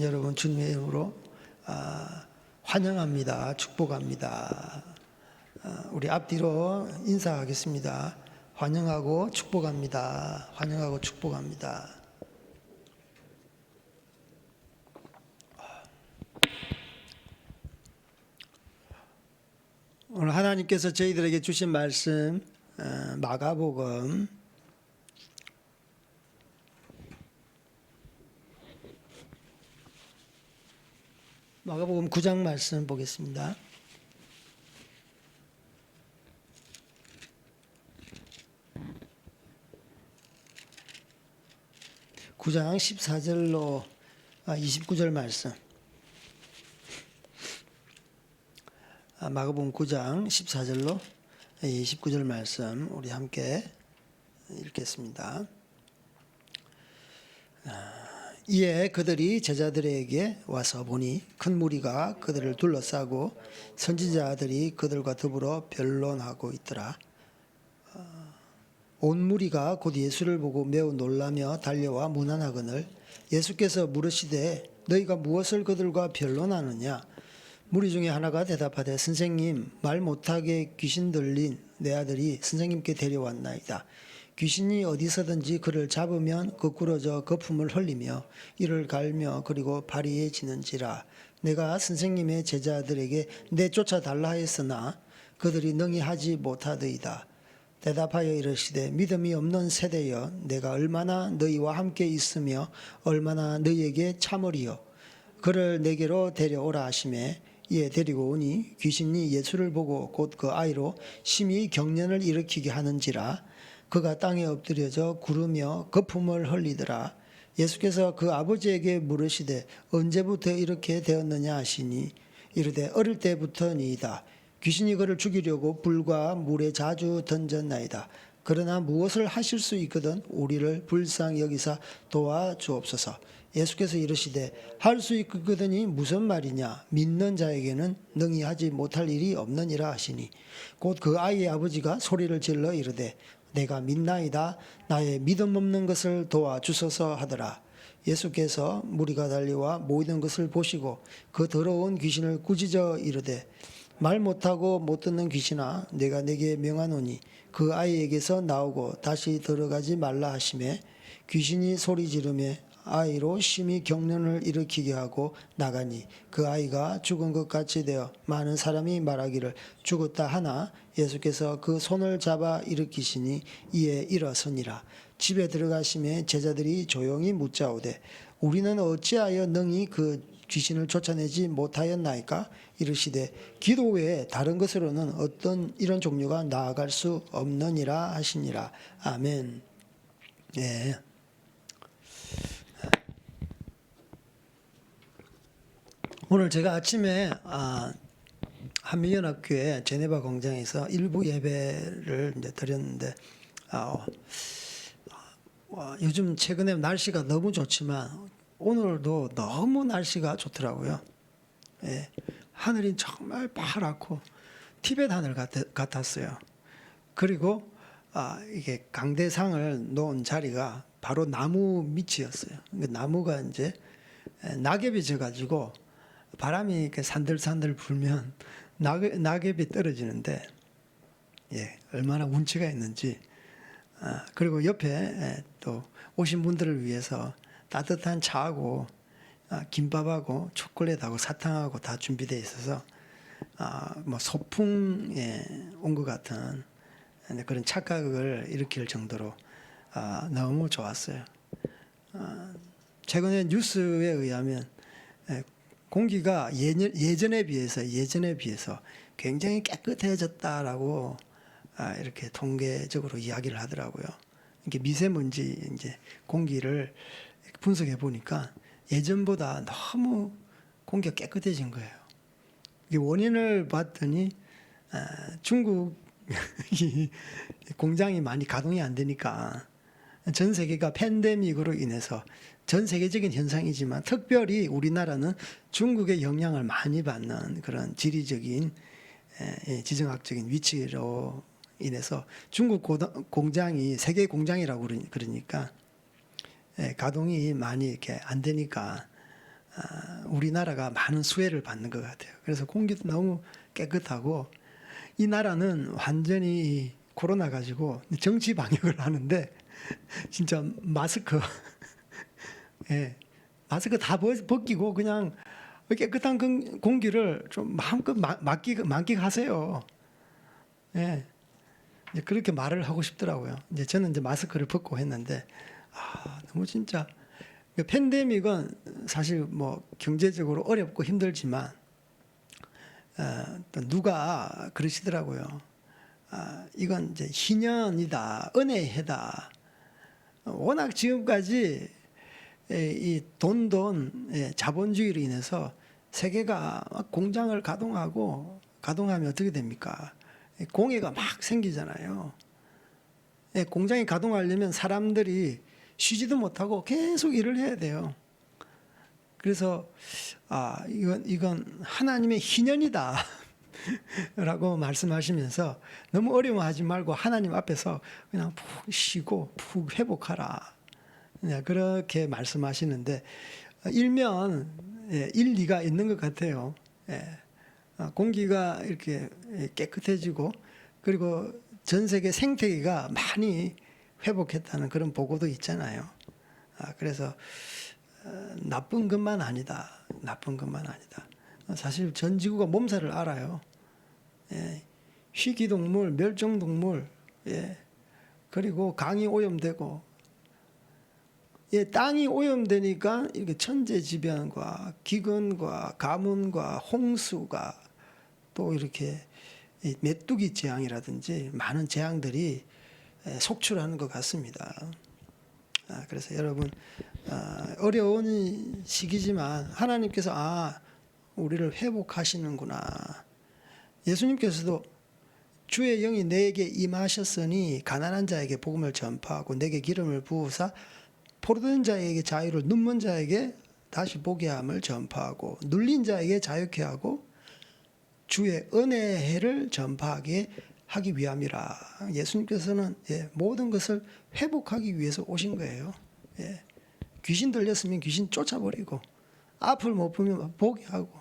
여러분 주님의 이름으로 환영합니다. 축복합니다. 우리 앞뒤로 인사하겠습니다. 환영하고 축복합니다. 환영하고 축복합니다. 오늘 하나님께서 저희들에게 주신 말씀 마가복음 9장 말씀 보겠습니다. (9장) 14절로 29절 말씀. 마가복음 9장 14절로 29절 말씀 우리 함께 읽겠습니다. 이에 그들이 제자들에게 와서 보니 큰 무리가 그들을 둘러싸고 선지자들이 그들과 더불어 변론하고 있더라. 온 무리가 곧 예수를 보고 매우 놀라며 달려와 문안하거늘 예수께서 물으시되 너희가 무엇을 그들과 변론하느냐? 무리 중에 하나가 대답하되 선생님, 말 못하게 귀신 들린 내 아들이 선생님께 데려왔나이다. 귀신이 어디서든지 그를 잡으면 거꾸러져 거품을 흘리며 이를 갈며 그리고 발이해지는지라. 내가 선생님의 제자들에게 내쫓아 달라 하였으나 그들이 능히 하지 못하더이다. 대답하여 이르시되 믿음이 없는 세대여, 내가 얼마나 너희와 함께 있으며 얼마나 너희에게 참으리요. 그를 내게로 데려오라 하시매 이에 데리고 오니 귀신이 예수를 보고 곧 그 아이로 심히 경련을 일으키게 하는지라. 그가 땅에 엎드려져 구르며 거품을 흘리더라. 예수께서 그 아버지에게 물으시되 언제부터 이렇게 되었느냐 하시니 이르되 어릴 때부터니이다. 귀신이 그를 죽이려고 불과 물에 자주 던졌나이다. 그러나 무엇을 하실 수 있거든 우리를 불쌍히 여기사 도와주옵소서. 예수께서 이르시되 할 수 있거든이 무슨 말이냐? 믿는 자에게는 능히 하지 못할 일이 없느니라 하시니 곧 그 아이의 아버지가 소리를 질러 이르되 내가 믿나이다. 나의 믿음 없는 것을 도와주소서 하더라. 예수께서 무리가 달려와 모이는 것을 보시고 그 더러운 귀신을 꾸짖어 이르되 말 못하고 못 듣는 귀신아, 내가 내게 명하노니 그 아이에게서 나오고 다시 들어가지 말라 하시매 귀신이 소리 지르며 아이로 심히 경련을 일으키게 하고 나가니 그 아이가 죽은 것 같이 되어 많은 사람이 말하기를 죽었다 하나 예수께서 그 손을 잡아 일으키시니 이에 일어서니라. 집에 들어가시매 제자들이 조용히 묻자오되 우리는 어찌하여 능히 그 귀신을 쫓아내지 못하였나이까? 이르시되 기도 외에 다른 것으로는 어떤 이런 종류가 나아갈 수 없느니라 하시니라. 아멘. 네. 오늘 제가 아침에 한민연합교회 제네바 공장에서 일부 예배를 이제 드렸는데 요즘 최근에 날씨가 너무 좋지만 오늘도 너무 날씨가 좋더라고요. 예, 하늘이 정말 파랗고 티벳 하늘 같았어요. 그리고 이게 강대상을 놓은 자리가 바로 나무 밑이었어요. 나무가 이제 낙엽이 져가지고 바람이 이렇게 산들산들 불면 낙엽이 떨어지는데 얼마나 운치가 있는지. 그리고 옆에 또 오신 분들을 위해서 따뜻한 차하고 김밥하고 초콜릿하고 사탕하고 다 준비되어 있어서 뭐 소풍에 온 것 같은 그런 착각을 일으킬 정도로 너무 좋았어요. 최근에 뉴스에 의하면 공기가 예전에 비해서 굉장히 깨끗해졌다라고 이렇게 통계적으로 이야기를 하더라고요. 이게 미세먼지 이제 공기를 분석해 보니까 예전보다 너무 공기가 깨끗해진 거예요. 이게 원인을 봤더니 중국 공장이 많이 가동이 안 되니까 전 세계가 팬데믹으로 인해서 전 세계적인 현상이지만 특별히 우리나라는 중국의 영향을 많이 받는 그런 지리적인 지정학적인 위치로 인해서 중국 공장이 세계 공장이라고 그러니까 가동이 많이 이렇게 안 되니까 우리나라가 많은 수혜를 받는 것 같아요. 그래서 공기도 너무 깨끗하고 이 나라는 완전히 코로나 가지고 정치 방역을 하는데 진짜 마스크 예, 마스크 다 벗기고 그냥 깨끗한 공기를 좀 마음껏 만끽하세요. 예, 이제 그렇게 말을 하고 싶더라고요. 이제 저는 이제 마스크를 벗고 했는데 너무 진짜 팬데믹은 사실 뭐 경제적으로 어렵고 힘들지만 또 누가 그러시더라고요. 이건 이제 희년이다, 은혜해다. 워낙 지금까지 이 자본주의로 인해서 세계가 막 공장을 가동하면 어떻게 됩니까? 공해가 막 생기잖아요. 공장이 가동하려면 사람들이 쉬지도 못하고 계속 일을 해야 돼요. 그래서 이건 하나님의 희년이다 라고 말씀하시면서 너무 어려워하지 말고 하나님 앞에서 그냥 푹 쉬고 푹 회복하라. 그렇게 말씀하시는데 일면 일리가 있는 것 같아요. 공기가 이렇게 깨끗해지고 그리고 전 세계 생태계가 많이 회복했다는 그런 보고도 있잖아요. 그래서 나쁜 것만 아니다. 나쁜 것만 아니다. 사실 전 지구가 몸살을 알아요. 희귀동물, 멸종동물, 그리고 강이 오염되고, 땅이 오염되니까 이렇게 천재지변과 기근과 가뭄과 홍수가 또 이렇게 메뚜기 재앙이라든지 많은 재앙들이 속출하는 것 같습니다. 그래서 여러분 어려운 시기지만 하나님께서 우리를 회복하시는구나. 예수님께서도 주의 영이 내게 임하셨으니 가난한 자에게 복음을 전파하고 내게 기름을 부으사 포로된 자에게 자유를 눈먼 자에게 다시 보게 함을 전파하고 눌린 자에게 자유케 하고 주의 은혜의 해를 전파하게 하기 위함이라. 예수님께서는 모든 것을 회복하기 위해서 오신 거예요. 귀신 들렸으면 귀신 쫓아버리고 앞을 못 보면 보게 하고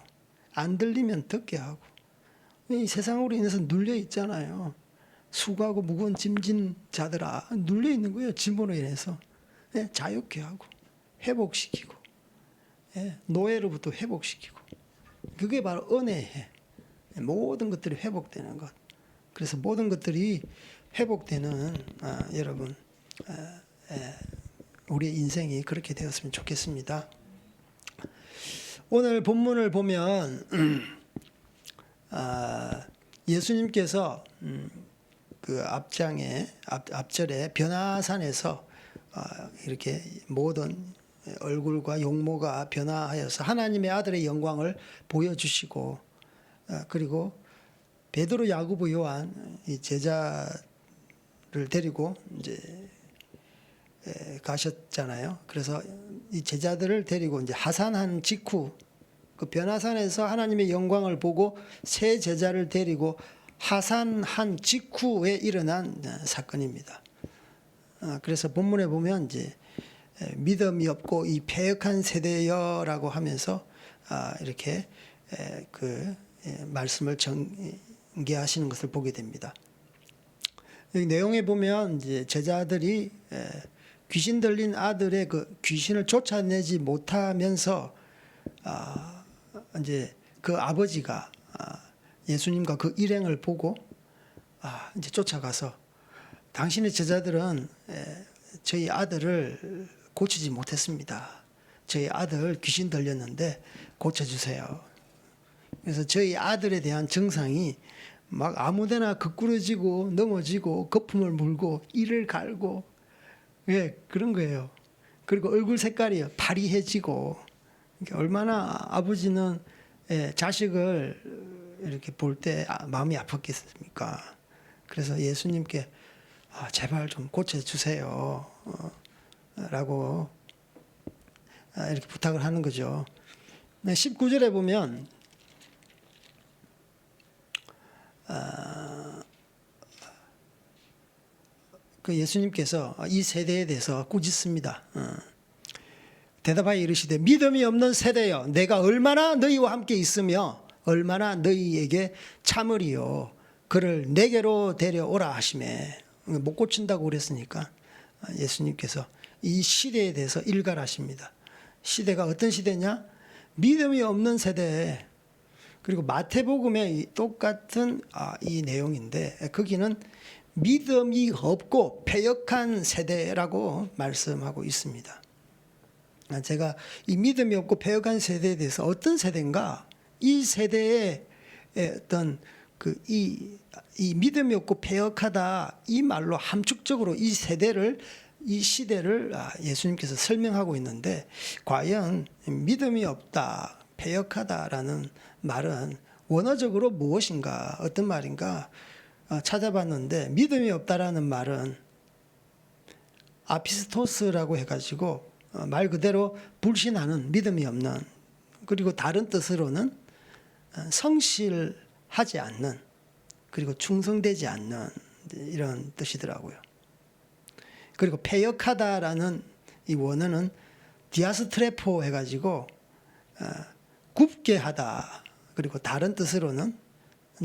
안 들리면 듣게 하고 이 세상으로 인해서 눌려 있잖아요. 수고하고 무거운 짐진 자들아 눌려 있는 거예요. 짐으로 인해서. 자유케 하고 회복시키고 노예로부터 회복시키고 그게 바로 은혜해. 모든 것들이 회복되는 것. 그래서 모든 것들이 회복되는 여러분 우리의 인생이 그렇게 되었으면 좋겠습니다. 오늘 본문을 보면 예수님께서 그 앞절에 변화산에서 이렇게 모든 얼굴과 용모가 변화하여서 하나님의 아들의 영광을 보여주시고 그리고 베드로, 야고보, 요한 이 제자를 데리고 이제 가셨잖아요. 그래서 이 제자들을 데리고 이제 하산한 직후 그 변화산에서 하나님의 영광을 보고 새 제자를 데리고 하산한 직후에 일어난 사건입니다. 그래서 본문에 보면 이제 믿음이 없고 이 패역한 세대여라고 하면서 이렇게 그 말씀을 전개하시는 것을 보게 됩니다. 여기 내용에 보면 이제 제자들이 귀신 들린 아들의 그 귀신을 쫓아내지 못하면서 이제 그 아버지가 예수님과 그 일행을 보고 이제 쫓아가서 당신의 제자들은 저희 아들을 고치지 못했습니다. 저희 아들 귀신 들렸는데 고쳐주세요. 그래서 저희 아들에 대한 증상이 막 아무데나 거꾸러지고 넘어지고 거품을 물고 이를 갈고 그런 거예요. 그리고 얼굴 색깔이 파리해지고 얼마나 아버지는 자식을 이렇게 볼 때 마음이 아팠겠습니까? 그래서 예수님께 제발 좀 고쳐주세요 라고 이렇게 부탁을 하는 거죠. 19절에 보면 그 예수님께서 이 세대에 대해서 꾸짖습니다. 대답하여 이르시되 믿음이 없는 세대여 내가 얼마나 너희와 함께 있으며 얼마나 너희에게 참으리요 그를 내게로 데려오라 하시매. 못 고친다고 그랬으니까 예수님께서 이 시대에 대해서 일갈하십니다. 시대가 어떤 시대냐? 믿음이 없는 세대. 그리고 마태복음에 똑같은 이 내용인데 거기는 믿음이 없고 패역한 세대라고 말씀하고 있습니다. 제가 이 믿음이 없고 패역한 세대에 대해서 어떤 세대인가? 이 세대의 어떤 이 믿음이 없고 패역하다 이 말로 함축적으로 이 세대를 이 시대를 예수님께서 설명하고 있는데 과연 믿음이 없다, 패역하다라는 말은 원어적으로 무엇인가, 어떤 말인가 찾아봤는데 믿음이 없다라는 말은 아피스토스라고 해가지고 말 그대로 불신하는, 믿음이 없는, 그리고 다른 뜻으로는 성실하지 않는, 그리고 충성되지 않는 이런 뜻이더라고요. 그리고 패역하다라는 이 원어는 디아스트레포 해가지고 굽게 하다, 그리고 다른 뜻으로는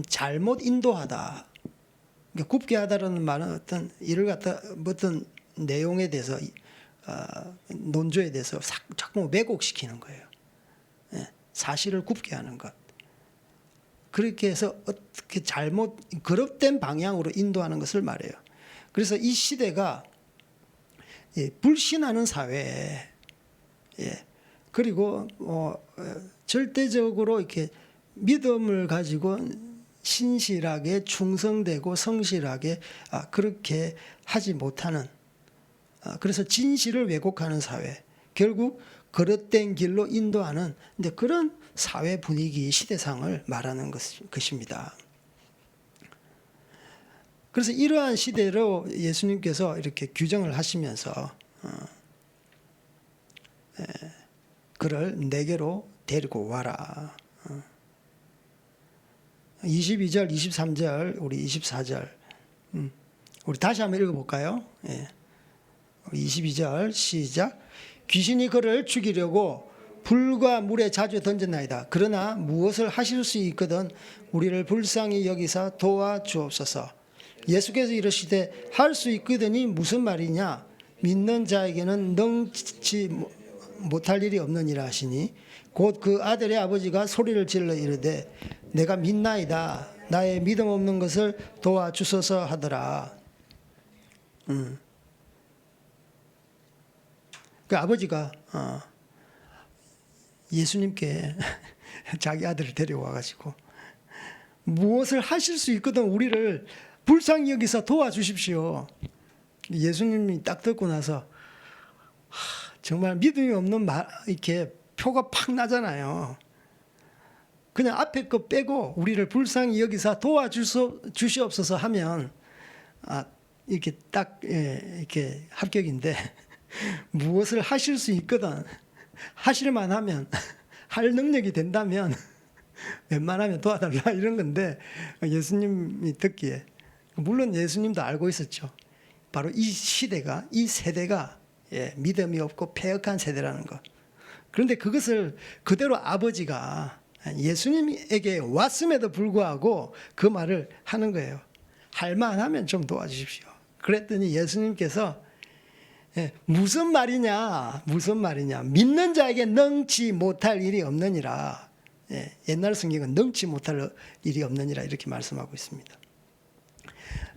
잘못 인도하다. 그러니까 굽게 하다라는 말은 어떤 일을 갖다 어떤 내용에 대해서 논조에 대해서 자꾸 왜곡시키는 거예요. 사실을 굽게 하는 것. 그렇게 해서 어떻게 잘못 거듭된 방향으로 인도하는 것을 말해요. 그래서 이 시대가 불신하는 사회, 그리고 절대적으로 이렇게 믿음을 가지고 신실하게 충성되고 성실하게 그렇게 하지 못하는, 그래서 진실을 왜곡하는 사회, 결국 거듭된 길로 인도하는 근데 그런 사회 분위기, 시대상을 말하는 것입니다. 그래서 이러한 시대로 예수님께서 이렇게 규정을 하시면서 그를 내게로 데리고 와라. 22절, 23절, 우리 24절 우리 다시 한번 읽어볼까요? 22절 시작. 귀신이 그를 죽이려고 불과 물에 자주 던졌나이다. 그러나 무엇을 하실 수 있거든 우리를 불쌍히 여기사 도와주옵소서. 예수께서 이르시되 할 수 있거든이 무슨 말이냐? 믿는 자에게는 능치 못할 일이 없느니라 하시니 곧 그 아들의 아버지가 소리를 질러 이르되 내가 믿나이다. 나의 믿음 없는 것을 도와주소서 하더라. 그 아버지가 예수님께 자기 아들을 데려와가지고 무엇을 하실 수 있거든 우리를 불쌍히 여기서 도와주십시오. 예수님이 딱 듣고 나서 정말 믿음이 없는 말, 이렇게 표가 팍 나잖아요. 그냥 앞에 거 빼고 우리를 불쌍히 여기서 도와주시옵소서 하면 이렇게 딱 이렇게 합격인데 무엇을 하실 수 있거든 하실만 하면 할 능력이 된다면 웬만하면 도와달라 이런 건데 예수님이 듣기에 물론 예수님도 알고 있었죠. 바로 이 시대가 이 세대가 믿음이 없고 패역한 세대라는 것. 그런데 그것을 그대로 아버지가 예수님에게 왔음에도 불구하고 그 말을 하는 거예요. 할만하면 좀 도와주십시오. 그랬더니 예수님께서 무슨 말이냐 믿는 자에게 능치 못할 일이 없느니라. 옛날 성경은 능치 못할 일이 없느니라 이렇게 말씀하고 있습니다.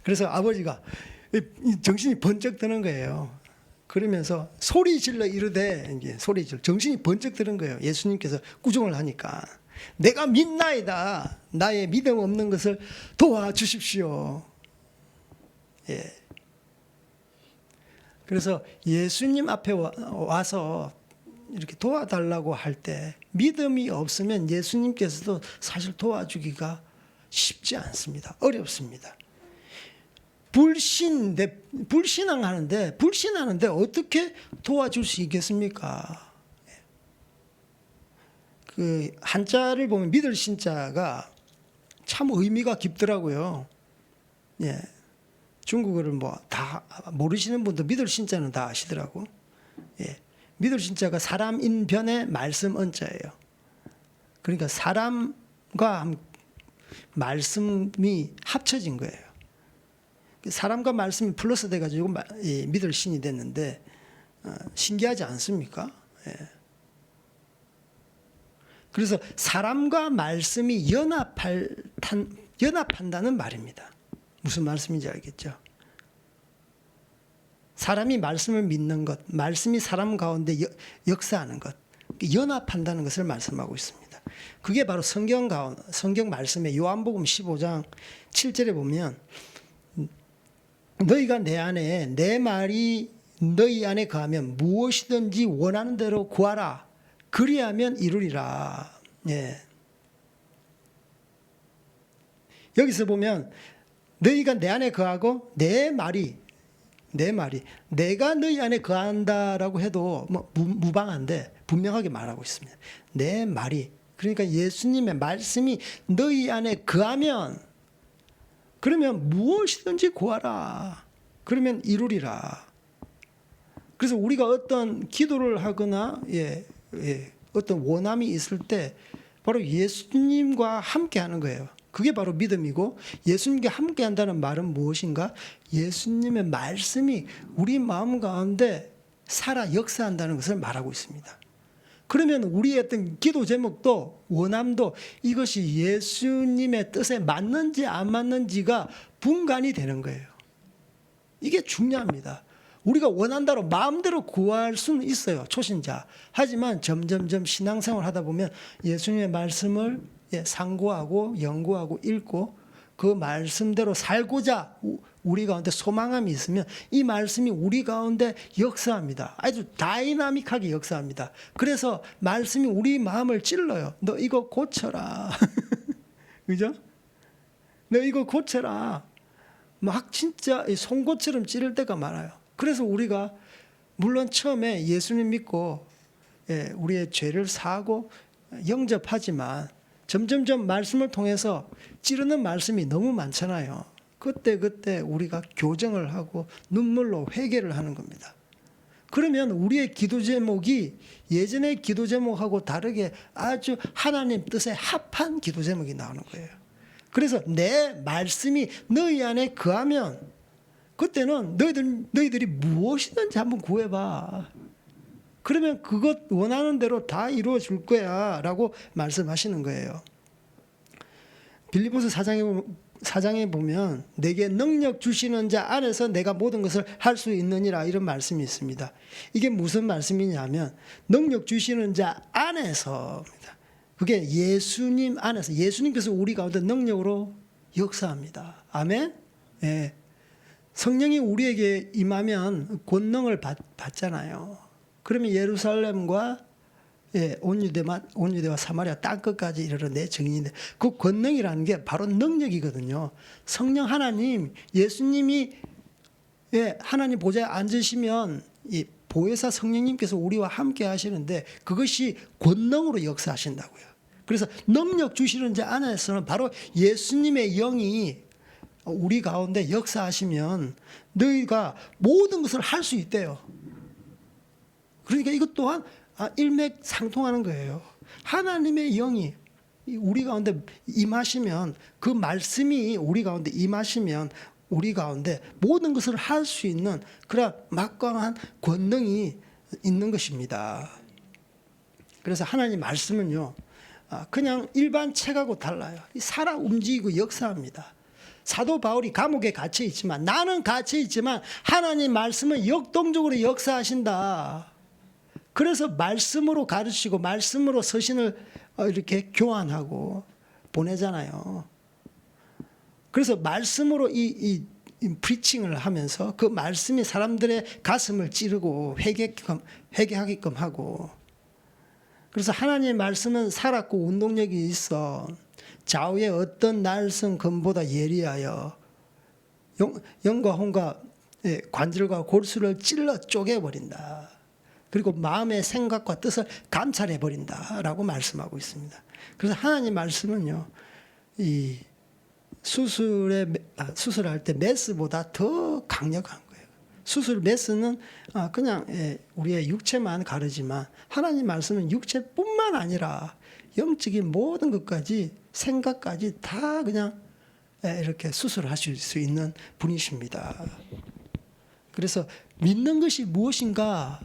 그래서 아버지가 정신이 번쩍 드는 거예요. 그러면서 소리 질러 이르되 이제 정신이 번쩍 드는 거예요. 예수님께서 꾸중을 하니까 내가 믿나이다. 나의 믿음 없는 것을 도와주십시오. 그래서 예수님 앞에 와서 이렇게 도와달라고 할 때 믿음이 없으면 예수님께서도 사실 도와주기가 쉽지 않습니다. 어렵습니다. 불신하는데 어떻게 도와줄 수 있겠습니까? 그 한자를 보면 믿을 신자가 참 의미가 깊더라고요. 중국어를 뭐 다 모르시는 분도 믿을 신자는 다 아시더라고. 믿으신 자가 사람인 변에 말씀 언자예요. 그러니까 사람과 말씀이 합쳐진 거예요. 사람과 말씀이 플러스 돼가지고 믿을 신이 됐는데 신기하지 않습니까? 예. 그래서 사람과 말씀이 연합한다는 말입니다. 무슨 말씀인지 알겠죠? 사람이 말씀을 믿는 것, 말씀이 사람 가운데 역사하는 것, 연합한다는 것을 말씀하고 있습니다. 그게 바로 성경 말씀에 요한복음 15장 7절에 보면 너희가 내 안에 내 말이 너희 안에 거하면 무엇이든지 원하는 대로 구하라. 그리하면 이루리라. 예. 여기서 보면 너희가 내 안에 거하고 내 말이 내가 너희 안에 거한다라고 해도 무방한데 분명하게 말하고 있습니다. 내 말이 그러니까 예수님의 말씀이 너희 안에 거하면 그러면 무엇이든지 구하라. 그러면 이루리라. 그래서 우리가 어떤 기도를 하거나 어떤 원함이 있을 때 바로 예수님과 함께 하는 거예요. 그게 바로 믿음이고 예수님과 함께 한다는 말은 무엇인가? 예수님의 말씀이 우리 마음 가운데 살아 역사한다는 것을 말하고 있습니다. 그러면 우리의 어떤 기도 제목도 원함도 이것이 예수님의 뜻에 맞는지 안 맞는지가 분간이 되는 거예요. 이게 중요합니다. 우리가 원한대로 마음대로 구할 수는 있어요. 초신자. 하지만 점점점 신앙생활 하다 보면 예수님의 말씀을 상고하고 연구하고 읽고 그 말씀대로 살고자 우리 가운데 소망함이 있으면 이 말씀이 우리 가운데 역사합니다. 아주 다이나믹하게 역사합니다. 그래서 말씀이 우리 마음을 찔러요. 너 이거 고쳐라. 그죠? 너 이거 고쳐라. 막 진짜 송곳처럼 찌를 때가 많아요. 그래서 우리가 물론 처음에 예수님 믿고 우리의 죄를 사하고 영접하지만 점점점 말씀을 통해서 찌르는 말씀이 너무 많잖아요. 그때 우리가 교정을 하고 눈물로 회개를 하는 겁니다. 그러면 우리의 기도 제목이 예전의 기도 제목하고 다르게 아주 하나님 뜻에 합한 기도 제목이 나오는 거예요. 그래서 내 말씀이 너희 안에 거하면 그때는 너희들이 무엇이든지 한번 구해봐. 그러면 그것 원하는 대로 다 이루어질 거야 라고 말씀하시는 거예요. 빌립보서 4장에 보면 내게 능력 주시는 자 안에서 내가 모든 것을 할 수 있느니라 이런 말씀이 있습니다. 이게 무슨 말씀이냐면 능력 주시는 자 안에서입니다. 그게 예수님 안에서 예수님께서 우리 가운데 능력으로 역사합니다. 아멘? 네. 성령이 우리에게 임하면 권능을 받잖아요. 그러면 예루살렘과 온 유대와 사마리아 땅끝까지 이르러 내 증인인데 그 권능이라는 게 바로 능력이거든요. 성령 하나님, 예수님이 하나님 보좌에 앉으시면 이 보혜사 성령님께서 우리와 함께 하시는데 그것이 권능으로 역사하신다고요. 그래서 능력 주시는 자 안에서는 바로 예수님의 영이 우리 가운데 역사하시면 너희가 모든 것을 할 수 있대요. 그러니까 이것 또한 일맥상통하는 거예요. 하나님의 영이 우리 가운데 임하시면 그 말씀이 우리 가운데 임하시면 우리 가운데 모든 것을 할 수 있는 그런 막강한 권능이 있는 것입니다. 그래서 하나님 말씀은요 그냥 일반 책하고 달라요. 살아 움직이고 역사합니다. 사도 바울이 감옥에 갇혀 있지만 나는 갇혀 있지만 하나님 말씀은 역동적으로 역사하신다. 그래서 말씀으로 가르치고 말씀으로 서신을 이렇게 교환하고 보내잖아요. 그래서 말씀으로 이 프리칭을 하면서 그 말씀이 사람들의 가슴을 찌르고 회개하게끔 하고 그래서 하나님의 말씀은 살았고 운동력이 있어 좌우의 어떤 날선 검보다 예리하여 영과 혼과 관절과 골수를 찔러 쪼개버린다. 그리고 마음의 생각과 뜻을 감찰해버린다라고 말씀하고 있습니다. 그래서 하나님 말씀은요, 이 수술할 때 메스보다 더 강력한 거예요. 수술 메스는 그냥 우리의 육체만 가르지만 하나님 말씀은 육체뿐만 아니라 영적인 모든 것까지 생각까지 다 그냥 이렇게 수술하실 수 있는 분이십니다. 그래서 믿는 것이 무엇인가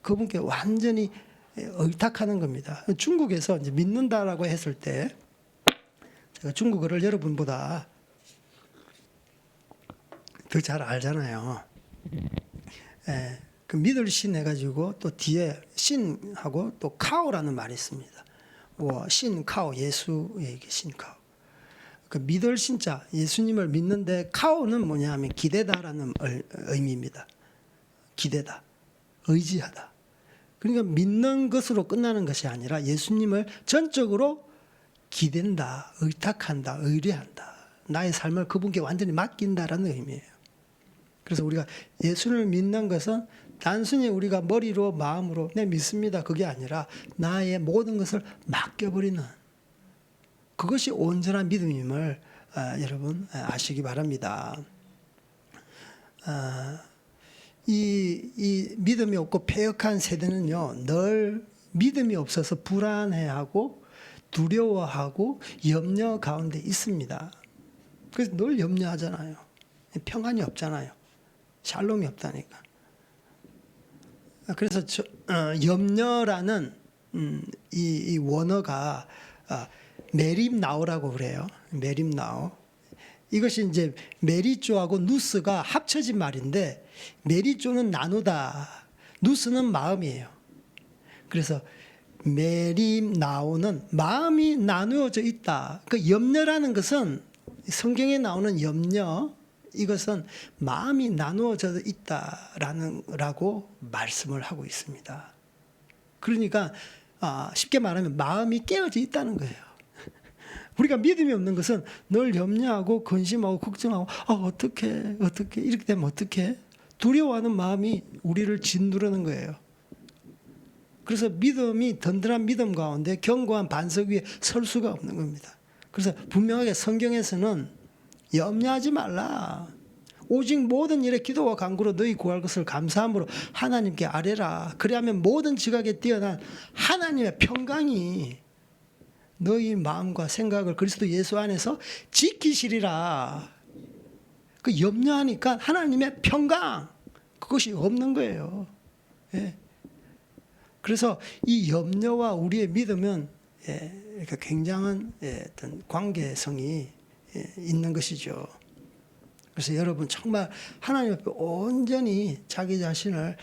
그분께 완전히 의탁하는 겁니다. 중국에서 이제 믿는다라고 했을 때 제가 중국어를 여러분보다 더 잘 알잖아요. 그 믿을 신 해가지고 또 뒤에 신하고 또 카오라는 말이 있습니다. 신 카오 예수에게 신 카오. 그 믿을 신자 예수님을 믿는데 카오는 뭐냐하면 기대다라는 의미입니다. 기대다, 의지하다. 그러니까 믿는 것으로 끝나는 것이 아니라 예수님을 전적으로 기댄다, 의탁한다, 의뢰한다. 나의 삶을 그분께 완전히 맡긴다라는 의미예요. 그래서 우리가 예수를 믿는 것은 단순히 우리가 머리로 마음으로 내 믿습니다 그게 아니라 나의 모든 것을 맡겨버리는 그것이 온전한 믿음임을 여러분 아시기 바랍니다. 이 믿음이 없고 패역한 세대는요 늘 믿음이 없어서 불안해하고 두려워하고 염려 가운데 있습니다. 그래서 늘 염려하잖아요. 평안이 없잖아요. 샬롬이 없다니까. 그래서 염려라는 이 원어가 메림나오라고 그래요. 메림나오. 이것이 이제 메리조하고 누스가 합쳐진 말인데 메리조는 나누다, 누스는 마음이에요. 그래서 메림나오는 마음이 나누어져 있다. 그 염려라는 것은 성경에 나오는 염려 이것은 마음이 나누어져 있다라고 말씀을 하고 있습니다. 그러니까 쉽게 말하면 마음이 깨어져 있다는 거예요. 우리가 믿음이 없는 것은 늘 염려하고 근심하고 걱정하고 어떻게 이렇게 되면 어떻게 두려워하는 마음이 우리를 짓누르는 거예요. 그래서 믿음이 든든한 믿음 가운데 견고한 반석 위에 설 수가 없는 겁니다. 그래서 분명하게 성경에서는 염려하지 말라. 오직 모든 일에 기도와 간구로 너희 구할 것을 감사함으로 하나님께 아뢰라. 그리하면 모든 지각에 뛰어난 하나님의 평강이 너희 마음과 생각을 그리스도 예수 안에서 지키시리라. 그 염려하니까 하나님의 평강 그것이 없는 거예요. 예. 그래서 이 염려와 우리의 믿음은 굉장한 어떤 관계성이 있는 것이죠. 그래서 여러분 정말 하나님 앞에 온전히 자기 자신을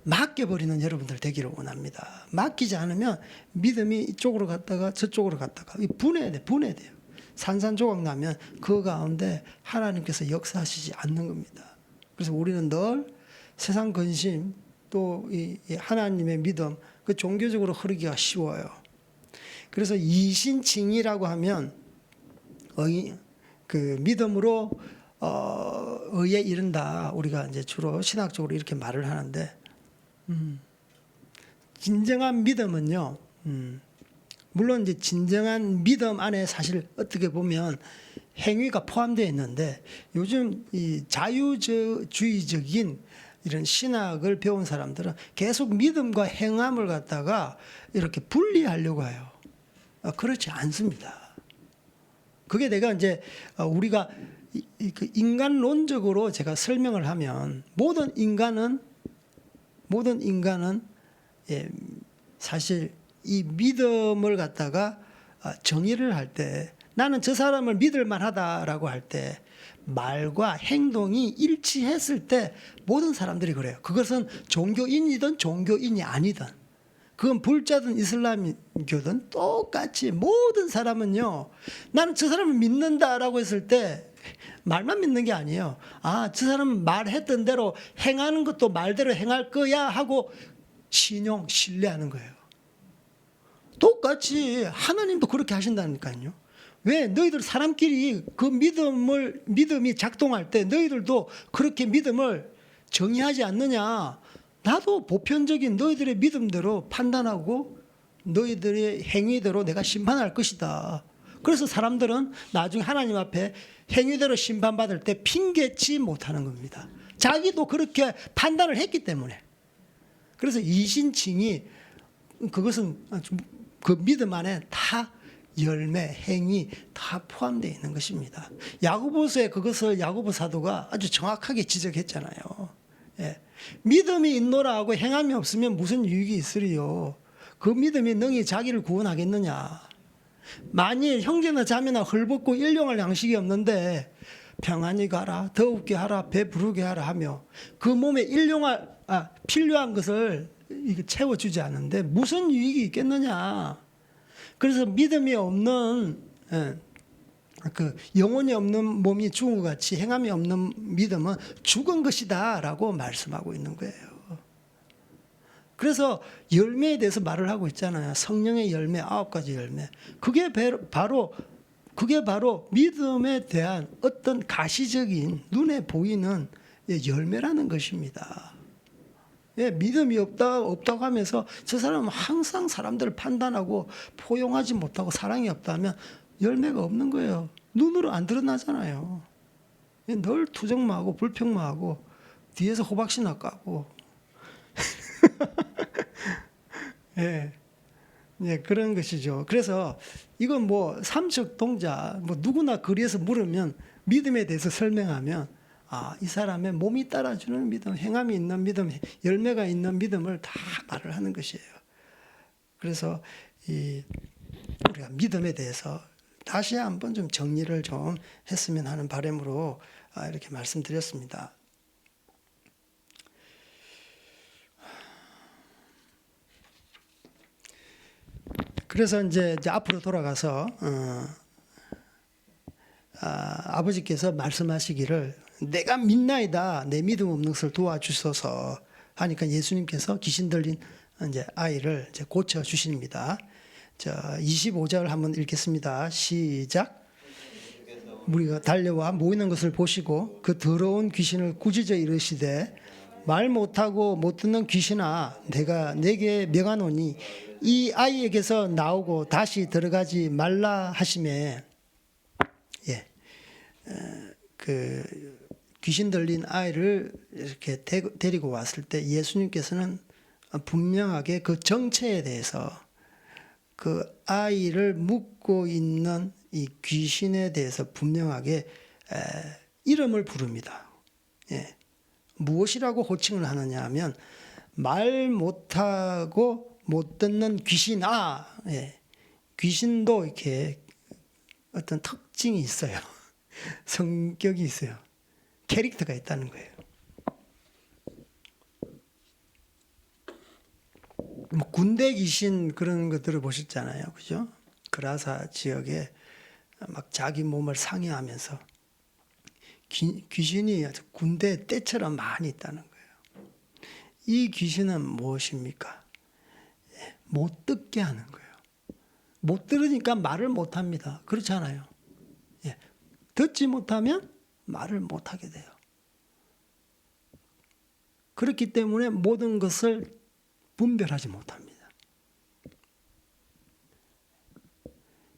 맡겨버리는 여러분들 되기를 원합니다. 맡기지 않으면 믿음이 이쪽으로 갔다가 저쪽으로 갔다가 분해돼요. 산산조각 나면 그 가운데 하나님께서 역사하시지 않는 겁니다. 그래서 우리는 늘 세상 근심 또 이 하나님의 믿음 그 종교적으로 흐르기가 쉬워요. 그래서 이신칭의라고 하면 그 믿음으로 의에 이른다. 우리가 이제 주로 신학적으로 이렇게 말을 하는데 진정한 믿음은요. 물론 이제 진정한 믿음 안에 사실 어떻게 보면 행위가 포함되어 있는데 요즘 이 자유주의적인 이런 신학을 배운 사람들은 계속 믿음과 행함을 갖다가 이렇게 분리하려고 해요. 그렇지 않습니다. 그게 내가 이제 우리가 인간론적으로 제가 설명을 하면 모든 인간은 사실 이 믿음을 갖다가 정의를 할 때 나는 저 사람을 믿을 만하다라고 할 때 말과 행동이 일치했을 때 모든 사람들이 그래요. 그것은 종교인이든 종교인이 아니든 그건 불자든 이슬람교든 똑같이 모든 사람은요. 나는 저 사람을 믿는다라고 했을 때 말만 믿는 게 아니에요. 저 사람은 말했던 대로 행하는 것도 말대로 행할 거야 하고 신뢰하는 거예요. 똑같이 하나님도 그렇게 하신다니까요. 왜 너희들 사람끼리 그 믿음이 작동할 때 너희들도 그렇게 믿음을 정의하지 않느냐. 나도 보편적인 너희들의 믿음대로 판단하고 너희들의 행위대로 내가 심판할 것이다. 그래서 사람들은 나중에 하나님 앞에 행위대로 심판받을 때 핑계치 못하는 겁니다. 자기도 그렇게 판단을 했기 때문에. 그래서 이신칭이 그것은 그 믿음 안에 다 열매, 행위 다 포함되어 있는 것입니다. 야고보서에 그것을 야고보 사도가 아주 정확하게 지적했잖아요. 예. 믿음이 있노라 하고 행함이 없으면 무슨 유익이 있으리요. 그 믿음이 능히 자기를 구원하겠느냐. 만일 형제나 자매나 헐벗고 일용할 양식이 없는데 평안히 가라, 더욱게 하라, 배부르게 하라 하며 그 몸에 필요한 것을 채워주지 않는데 무슨 유익이 있겠느냐. 그래서 믿음이 없는 그 영혼이 없는 몸이 죽은 것 같이 행함이 없는 믿음은 죽은 것이다 라고 말씀하고 있는 거예요. 그래서 열매에 대해서 말을 하고 있잖아요. 성령의 열매, 9가지 열매. 그게 바로 믿음에 대한 어떤 가시적인 눈에 보이는 열매라는 것입니다. 예, 믿음이 없다고 하면서 저 사람은 항상 사람들을 판단하고 포용하지 못하고 사랑이 없다면 열매가 없는 거예요. 눈으로 안 드러나잖아요. 늘 투정마하고 불평마하고 뒤에서 호박씨나 까고 예. 예, 그런 것이죠. 그래서 이건 뭐 삼척 동자, 뭐 누구나 거리에서 물으면 믿음에 대해서 설명하면 이 사람의 몸이 따라주는 믿음, 행함이 있는 믿음, 열매가 있는 믿음을 다 말을 하는 것이에요. 그래서 우리가 믿음에 대해서 다시 한번 좀 정리를 좀 했으면 하는 바람으로 이렇게 말씀드렸습니다. 그래서 이제 앞으로 돌아가서 아버지께서 말씀하시기를 내가 믿나이다 내 믿음 없는 것을 도와주소서 하니까 예수님께서 귀신 들린 이제 아이를 이제 고쳐 주십니다. 자, 25절 한번 읽겠습니다. 시작. 우리가 달려와 모이는 것을 보시고 그 더러운 귀신을 꾸짖어 이르시되 말 못하고 못 듣는 귀신아 내가 내게 명하노니 이 아이에게서 나오고 다시 들어가지 말라 하시매 그 귀신 들린 아이를 이렇게 데리고 왔을 때 예수님께서는 분명하게 그 정체에 대해서 그 아이를 묶고 있는 이 귀신에 대해서 분명하게 이름을 부릅니다. 예. 무엇이라고 호칭을 하느냐 하면 말 못하고 못 듣는 귀신, 귀신도 이렇게 어떤 특징이 있어요. 성격이 있어요. 캐릭터가 있다는 거예요. 뭐 군대 귀신 그런 거 들어보셨잖아요. 그죠? 그라사 지역에 막 자기 몸을 상해하면서 귀신이 아주 군대 때처럼 많이 있다는 거예요. 이 귀신은 무엇입니까? 못 듣게 하는 거예요. 못 들으니까 말을 못 합니다. 그렇잖아요. 예. 듣지 못하면 말을 못 하게 돼요. 그렇기 때문에 모든 것을 분별하지 못합니다.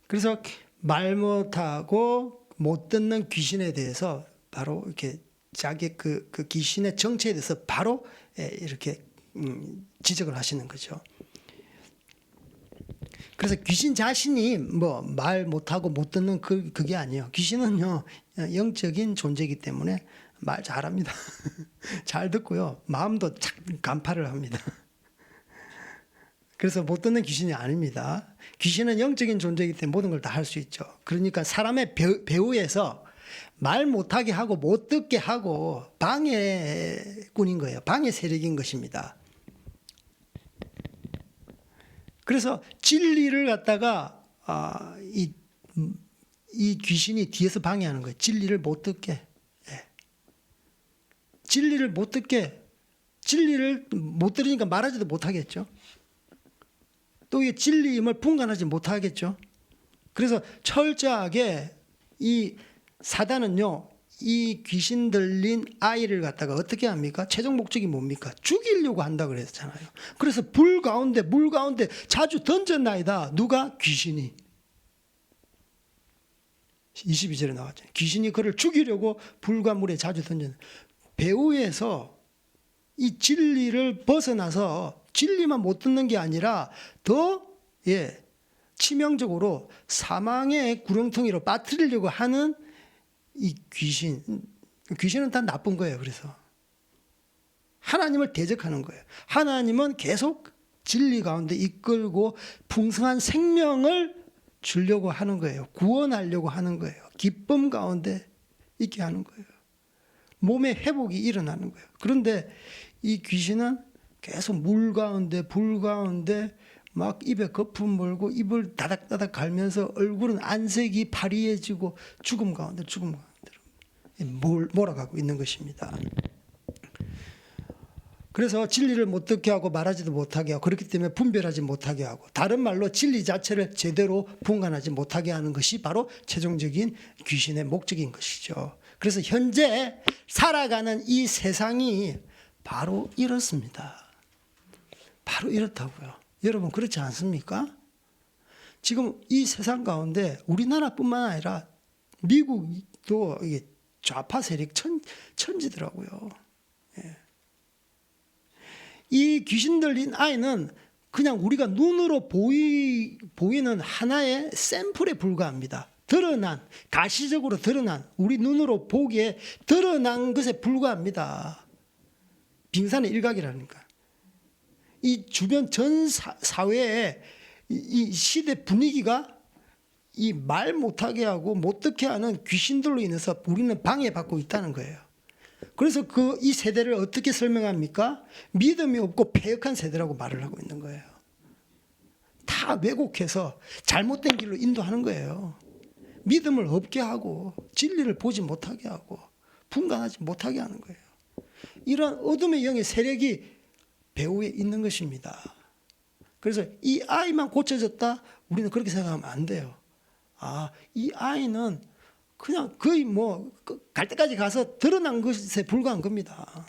그래서 말 못하고 못 듣는 귀신에 대해서 바로 이렇게 자기 그 귀신의 정체에 대해서 바로 이렇게 지적을 하시는 거죠. 그래서 귀신 자신이 뭐 말 못하고 못 듣는 그게 아니에요. 귀신은요 영적인 존재이기 때문에 말 잘합니다. 잘 듣고요 마음도 착 간파를 합니다. 그래서 못 듣는 귀신이 아닙니다. 귀신은 영적인 존재이기 때문에 모든 걸 다 할 수 있죠. 그러니까 사람의 배후에서 말 못하게 하고 못 듣게 하고 방해꾼인 거예요. 방해 세력인 것입니다. 그래서 진리를 갖다가 이 귀신이 뒤에서 방해하는 거예요. 진리를 못 듣게. 예. 진리를 못 듣게. 진리를 못 들으니까 말하지도 못하겠죠. 또 이 진리임을 분간하지 못하겠죠. 그래서 철저하게 이 사단은요. 이 귀신 들린 아이를 갖다가 어떻게 합니까? 최종 목적이 뭡니까? 죽이려고 한다 그랬잖아요. 그래서 물 가운데 자주 던졌나이다. 누가? 귀신이. 22절에 나왔죠. 귀신이 그를 죽이려고 불과 물에 자주 던졌는 배후에서 이 진리를 벗어나서 진리만 못 듣는 게 아니라 더 치명적으로 사망의 구렁텅이로 빠뜨리려고 하는 이 귀신은 다 나쁜 거예요. 그래서 하나님을 대적하는 거예요. 하나님은 계속 진리 가운데 이끌고 풍성한 생명을 주려고 하는 거예요. 구원하려고 하는 거예요. 기쁨 가운데 있게 하는 거예요. 몸의 회복이 일어나는 거예요. 그런데 이 귀신은 계속 물 가운데 불 가운데 막 입에 거품 물고 입을 다닥다닥 갈면서 얼굴은 안색이 파리해지고 죽음 가운데 몰아가고 있는 것입니다. 그래서 진리를 못 듣게 하고 말하지도 못하게 하고 그렇기 때문에 분별하지 못하게 하고 다른 말로 진리 자체를 제대로 분간하지 못하게 하는 것이 바로 최종적인 귀신의 목적인 것이죠. 그래서 현재 살아가는 이 세상이 바로 이렇습니다. 바로 이렇다고요. 여러분 그렇지 않습니까? 지금 이 세상 가운데 우리나라뿐만 아니라 미국도 이게 좌파 세력 천지더라고요. 이 귀신 들린 아이는 그냥 우리가 눈으로 보이는 하나의 샘플에 불과합니다. 가시적으로 드러난, 우리 눈으로 보기에 드러난 것에 불과합니다. 빙산의 일각이라니까. 이 주변 전 사회에 이 시대 분위기가 이 말 못하게 하고 못 듣게 하는 귀신들로 인해서 우리는 방해받고 있다는 거예요. 그래서 이 세대를 어떻게 설명합니까? 믿음이 없고 패역한 세대라고 말을 하고 있는 거예요. 다 왜곡해서 잘못된 길로 인도하는 거예요. 믿음을 없게 하고 진리를 보지 못하게 하고 분간하지 못하게 하는 거예요. 이런 어둠의 영의 세력이 배후에 있는 것입니다. 그래서 이 아이만 고쳐졌다? 우리는 그렇게 생각하면 안 돼요. 이 아이는 그냥 거의 갈 때까지 가서 드러난 것에 불과한 겁니다.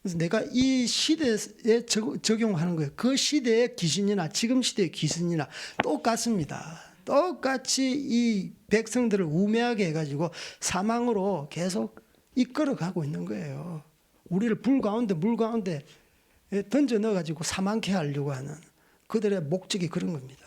그래서 내가 이 시대에 적용하는 거예요. 그 시대의 귀신이나 지금 시대의 귀신이나 똑같습니다. 똑같이 이 백성들을 우매하게 해가지고 사망으로 계속 이끌어가고 있는 거예요. 우리를 물 가운데 던져 넣어가지고 사망케 하려고 하는 그들의 목적이 그런 겁니다.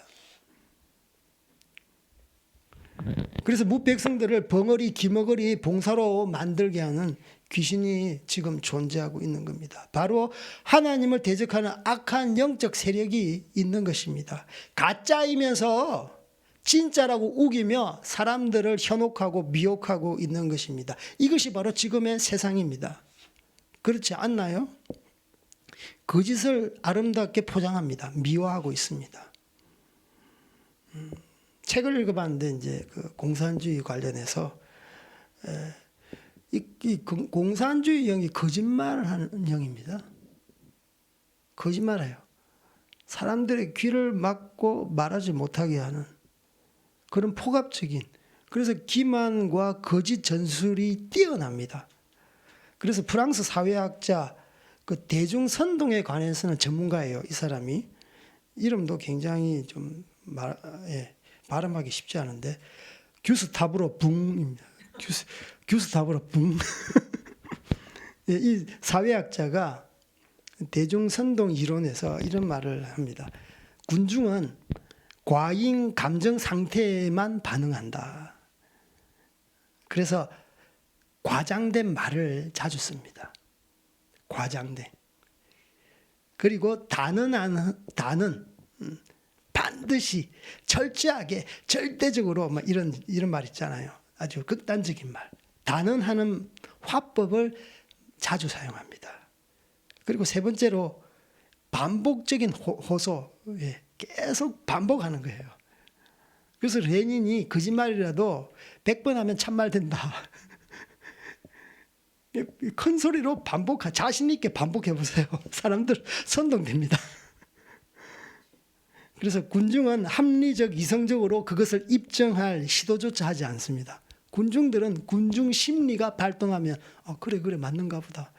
그래서 무백성들을 벙어리 기머거리 봉사로 만들게 하는 귀신이 지금 존재하고 있는 겁니다. 바로 하나님을 대적하는 악한 영적 세력이 있는 것입니다. 가짜이면서 진짜라고 우기며 사람들을 현혹하고 미혹하고 있는 것입니다. 이것이 바로 지금의 세상입니다. 그렇지 않나요? 거짓을 아름답게 포장합니다. 미화하고 있습니다. 책을 읽어봤는데 이제 그 공산주의 관련해서 이 공산주의 영이 거짓말하는 영입니다. 거짓말해요. 사람들의 귀를 막고 말하지 못하게 하는 그런 포갑적인, 그래서 기만과 거짓 전술이 뛰어납니다. 그래서 프랑스 사회학자 그 대중선동에 관해서는 전문가예요. 이 사람이 이름도 굉장히 좀 발음하기 쉽지 않은데 규스타브로 붕입니다. 규스타브로 붕. 이 사회학자가 대중선동 이론에서 이런 말을 합니다. 군중은 과잉 감정 상태에만 반응한다. 그래서 과장된 말을 자주 씁니다. 과장된. 그리고 단은 반드시 철저하게 절대적으로 이런 말 있잖아요. 아주 극단적인 말. 단언하는 화법을 자주 사용합니다. 그리고 세 번째로 반복적인 호소, 계속 반복하는 거예요. 그래서 레닌이 거짓말이라도 100번 하면 참말 된다. 큰 소리로 자신 있게 반복해 보세요. 사람들 선동됩니다. 그래서 군중은 합리적, 이성적으로 그것을 입증할 시도조차 하지 않습니다. 군중들은 군중 심리가 발동하면 그래 맞는가 보다.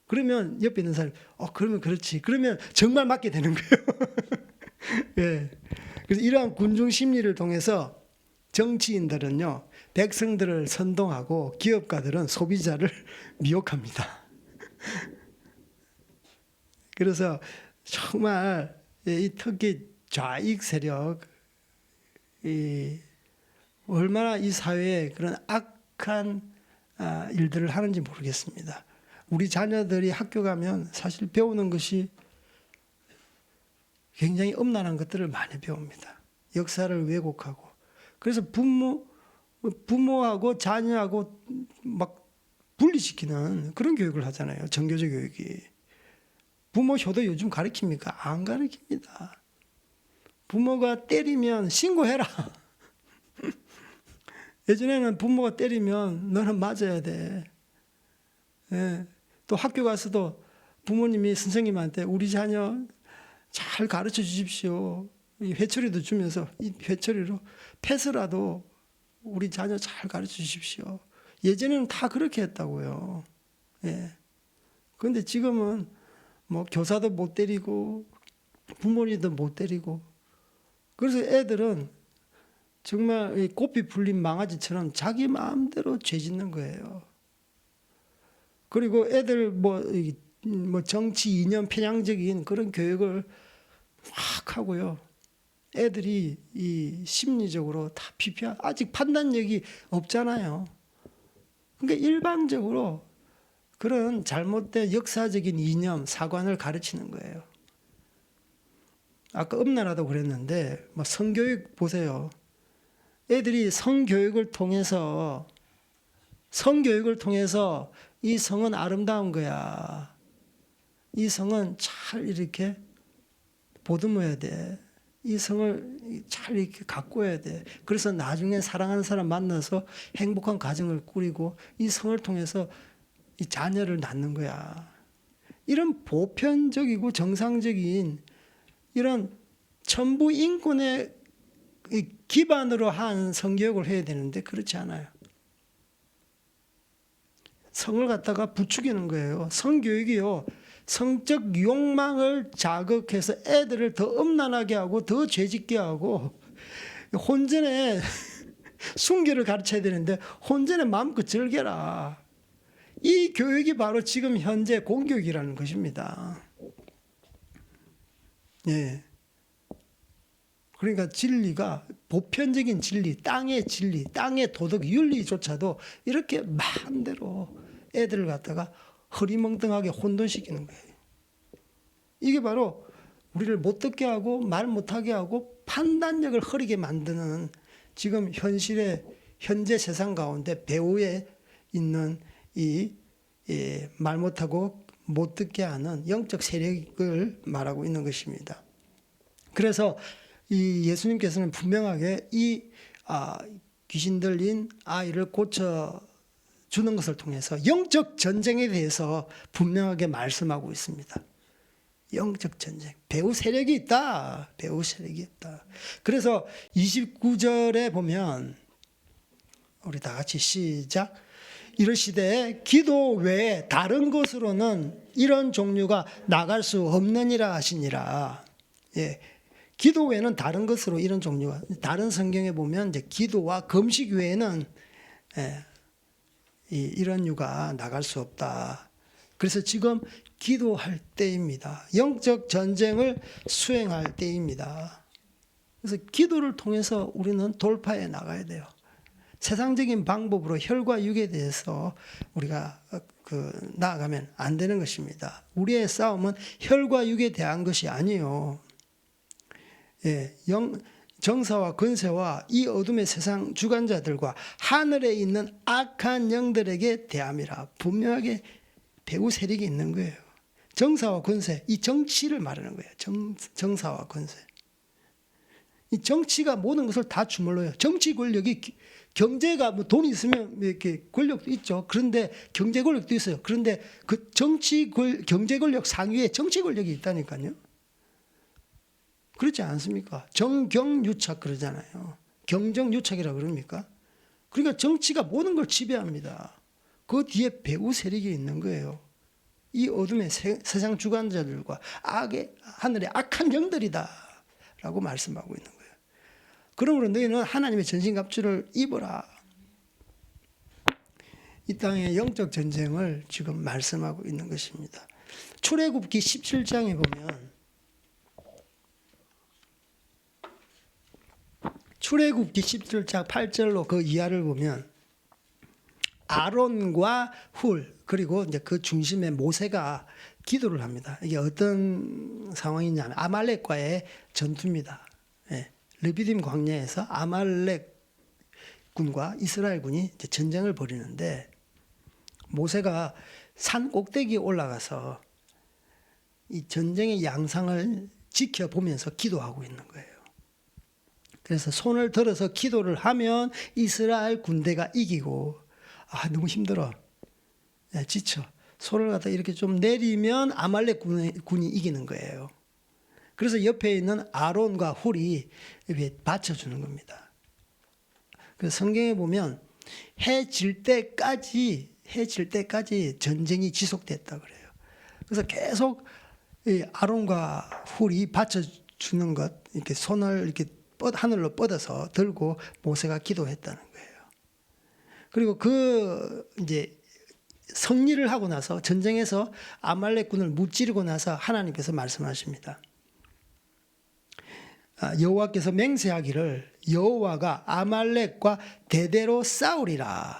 그러면 옆에 있는 사람이 그러면 그렇지. 그러면 정말 맞게 되는 거예요. 예. 그래서 이러한 군중 심리를 통해서 정치인들은요, 백성들을 선동하고 기업가들은 소비자를 미혹합니다. 그래서 정말 특히 좌익 세력, 얼마나 이 사회에 그런 악한 일들을 하는지 모르겠습니다. 우리 자녀들이 학교 가면 사실 배우는 것이 굉장히 엄난한 것들을 많이 배웁니다. 역사를 왜곡하고. 그래서 부모하고 자녀하고 막 분리시키는 그런 교육을 하잖아요. 정교조 교육이. 부모 효도 요즘 가르칩니까? 안 가르칩니다. 부모가 때리면 신고해라. 예전에는 부모가 때리면 너는 맞아야 돼. 예. 또 학교 가서도 부모님이 선생님한테 우리 자녀 잘 가르쳐 주십시오. 이 회초리도 주면서 이 회초리로 패스라도 우리 자녀 잘 가르쳐 주십시오. 예전에는 다 그렇게 했다고요. 예. 그런데 지금은 뭐 교사도 못 때리고 부모님도 못 때리고 그래서 애들은 정말 꽃비 풀린 망아지처럼 자기 마음대로 죄 짓는 거예요. 그리고 애들 뭐 정치 이념 편향적인 그런 교육을 막 하고요. 애들이 이 심리적으로 다 피폐, 아직 판단력이 없잖아요. 그러니까 일반적으로 그런 잘못된 역사적인 이념, 사관을 가르치는 거예요. 아까 엄나라도 그랬는데 뭐 성교육 보세요. 애들이 성교육을 통해서 이 성은 아름다운 거야. 이 성은 잘 이렇게 보듬어야 돼. 이 성을 잘 이렇게 가꿔야 돼. 그래서 나중에 사랑하는 사람 만나서 행복한 가정을 꾸리고 이 성을 통해서 이 자녀를 낳는 거야. 이런 보편적이고 정상적인 이런 천부 인권의 기반으로 한 성교육을 해야 되는데 그렇지 않아요. 성을 갖다가 부추기는 거예요. 성교육이요. 성적 욕망을 자극해서 애들을 더 음란하게 하고 더 죄짓게 하고 혼전에 순교를 가르쳐야 되는데 혼전에 마음껏 즐겨라. 이 교육이 바로 지금 현재 공교육이라는 것입니다. 예. 그러니까 진리가 보편적인 진리, 땅의 도덕, 윤리조차도 이렇게 마음대로 애들을 갖다가 허리멍텅하게 혼돈시키는 거예요. 이게 바로 우리를 못 듣게 하고 말 못하게 하고 판단력을 흐리게 만드는 지금 현재 세상 가운데 배후에 있는 이 말 못하고 못 듣게 하는 영적 세력을 말하고 있는 것입니다. 그래서 이 예수님께서는 분명하게 이 귀신 들린 아이를 고쳐 주는 것을 통해서 영적 전쟁에 대해서 분명하게 말씀하고 있습니다. 영적 전쟁. 배후 세력이 있다. 배후 세력이 있다. 그래서 29절에 보면 우리 다 같이 시작. 이르시되 기도 외에 다른 것으로는 이런 종류가 나갈 수 없느니라 하시니라. 예. 기도 외에는 다른 것으로 이런 종류가 다른 성경에 보면 이제 기도와 금식 외에는 이런 유가 나갈 수 없다. 그래서 지금 기도할 때입니다. 영적 전쟁을 수행할 때입니다. 그래서 기도를 통해서 우리는 돌파해 나가야 돼요. 세상적인 방법으로 혈과 육에 대해서 우리가 나아가면 안 되는 것입니다. 우리의 싸움은 혈과 육에 대한 것이 아니에요. 예, 정사와 권세와 이 어둠의 세상 주관자들과 하늘에 있는 악한 영들에게 대함이라. 분명하게 배후 세력이 있는 거예요. 정사와 권세, 이 정치를 말하는 거예요. 정사와 권세. 이 정치가 모든 것을 다 주물러요. 정치 권력이 경제가 뭐 돈이 있으면 이렇게 권력도 있죠. 그런데 경제 권력도 있어요. 그런데 그 경제 권력 상위에 정치 권력이 있다니까요. 그렇지 않습니까? 정경유착 그러잖아요. 경정유착이라 그럽니까? 그러니까 정치가 모든 걸 지배합니다. 그 뒤에 배후 세력이 있는 거예요. 이 어둠의 세상 주관자들과 하늘의 악한 영들이다 라고 말씀하고 있는 거예요. 그러므로 너희는 하나님의 전신갑주를 입어라. 이 땅의 영적 전쟁을 지금 말씀하고 있는 것입니다. 출애굽기 17장에 보면 출애굽기 17장 8절로 그 이하를 보면 아론과 훌 그리고 이제 그 중심에 모세가 기도를 합니다. 이게 어떤 상황이냐면 아말렉과의 전투입니다. 예, 르비딤 광야에서 아말렉 군과 이스라엘 군이 이제 전쟁을 벌이는데 모세가 산 꼭대기에 올라가서 이 전쟁의 양상을 지켜보면서 기도하고 있는 거예요. 그래서 손을 들어서 기도를 하면 이스라엘 군대가 이기고 너무 힘들어. 지쳐. 손을 갖다 이렇게 좀 내리면 아말렉 군이 이기는 거예요. 그래서 옆에 있는 아론과 훌이 이렇게 받쳐주는 겁니다. 그래서 성경에 보면 해 질 때까지 전쟁이 지속됐다 그래요. 그래서 계속 이 아론과 훌이 받쳐주는 것, 이렇게 손을 이렇게 하늘로 뻗어서 들고 모세가 기도했다는 거예요. 그리고 그 이제 승리를 하고 나서 전쟁에서 아말렉군을 무찌르고 나서 하나님께서 말씀하십니다. 여호와께서 맹세하기를 여호와가 아말렉과 대대로 싸우리라.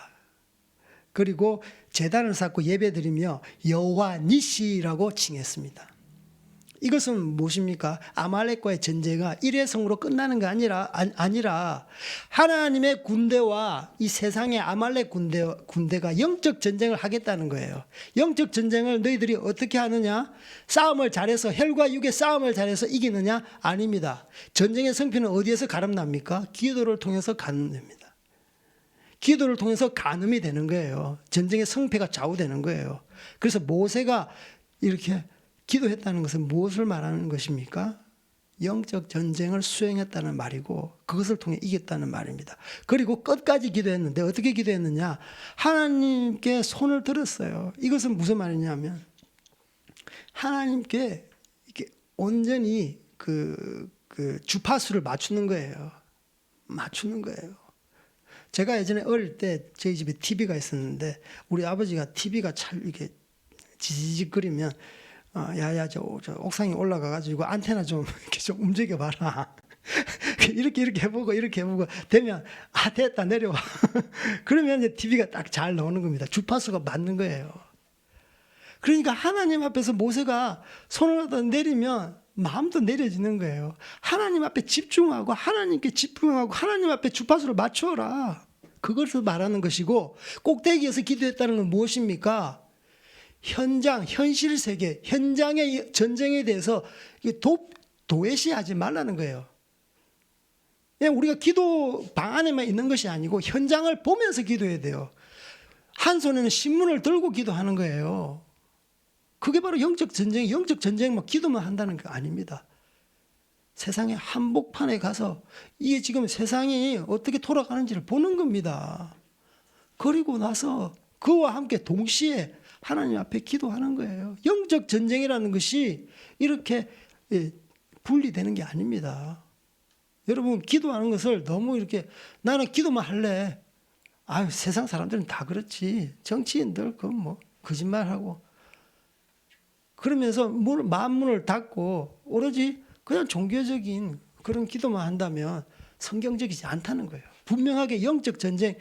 그리고 제단을 쌓고 예배드리며 여호와 니시라고 칭했습니다. 이것은 무엇입니까? 아말렉과의 전쟁이 일회성으로 끝나는 게 아니라 하나님의 군대와 이 세상의 아말렉 군대가 영적 전쟁을 하겠다는 거예요. 영적 전쟁을 너희들이 어떻게 하느냐? 싸움을 잘해서 혈과 육의 싸움을 잘해서 이기느냐? 아닙니다. 전쟁의 성패는 어디에서 가름납니까? 기도를 통해서 가늠됩니다. 기도를 통해서 가늠이 되는 거예요. 전쟁의 성패가 좌우되는 거예요. 그래서 모세가 이렇게 기도했다는 것은 무엇을 말하는 것입니까? 영적 전쟁을 수행했다는 말이고 그것을 통해 이겼다는 말입니다. 그리고 끝까지 기도했는데 어떻게 기도했느냐? 하나님께 손을 들었어요. 이것은 무슨 말이냐면 하나님께 이렇게 온전히 그 주파수를 맞추는 거예요. 맞추는 거예요. 제가 예전에 어릴 때 저희 집에 TV가 있었는데 우리 아버지가 TV가 잘 이렇게 지지직거리면 야야 저 옥상에 올라가가지고 안테나 좀 이렇게 좀 움직여봐라. 이렇게 해보고 되면 됐다 내려와. 그러면 이제 TV가 딱 잘 나오는 겁니다. 주파수가 맞는 거예요. 그러니까 하나님 앞에서 모세가 손을 갖다 내리면 마음도 내려지는 거예요. 하나님 앞에 집중하고 하나님께 집중하고 하나님 앞에 주파수를 맞추어라. 그것을 말하는 것이고 꼭대기에서 기도했다는 건 무엇입니까? 현실 세계, 현장의 전쟁에 대해서 도외시하지 말라는 거예요. 우리가 기도 방 안에만 있는 것이 아니고 현장을 보면서 기도해야 돼요. 한 손에는 신문을 들고 기도하는 거예요. 그게 바로 영적 전쟁, 기도만 한다는 게 아닙니다. 세상의 한복판에 가서 이게 지금 세상이 어떻게 돌아가는지를 보는 겁니다. 그리고 나서 그와 함께 동시에 하나님 앞에 기도하는 거예요. 영적 전쟁이라는 것이 이렇게 분리되는 게 아닙니다. 여러분 기도하는 것을 너무 이렇게 나는 기도만 할래. 세상 사람들은 다 그렇지. 정치인들 그건 거짓말하고 그러면서 마음문을 닫고 오로지 그냥 종교적인 그런 기도만 한다면 성경적이지 않다는 거예요. 분명하게 영적 전쟁